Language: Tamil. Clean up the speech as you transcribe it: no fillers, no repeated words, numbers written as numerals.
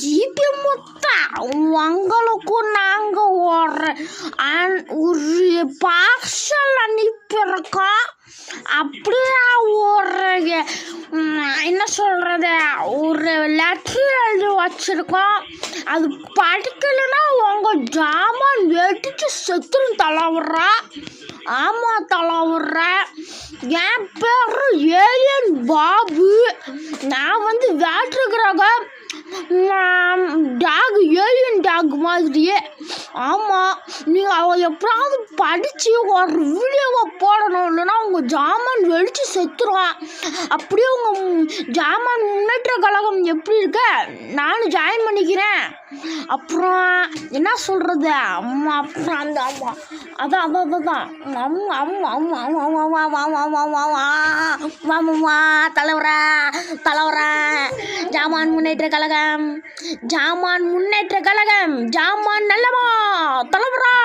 ஜிபி முத்தா உங்களுக்கும் நாங்கள் ஒரு பார்சல் அனுப்பியிருக்கோம். அப்படியே ஒரு என்ன சொல்கிறது, ஒரு லெட்டர் எழுதி வச்சுருக்கோம். அது படிக்கலைன்னா உங்கள் ஜாமான் வெட்டிச்சு செத்துன்னு தலைவர்றா. ஆமாம் தலைவர்றேன். என் பேர் ஏலியன் பாபு. நான் வேற்று கிரகம் டாக், ஏலியன் டாக் மாதிரியே. ஆமாம், நீங்கள் எப்படியாவது படித்து ஒரு வீடியோவை போடணும், இல்லைன்னா உங்கள் ஜாமான் வெடித்து செத்துருவான். அப்படியே உங்கள் ஜாமான் முன்னேற்ற கழகம் எப்படி இருக்க, நானும் ஜாயின் பண்ணிக்கிறேன். அப்புறம் என்ன சொல்கிறது, அம்மா அப்புறம் அந்த அம்மா அதான் தலைவரா ஜாமான் முன்னேற்ற கழகம், ஜாமான் நல்லவா தலைவரா.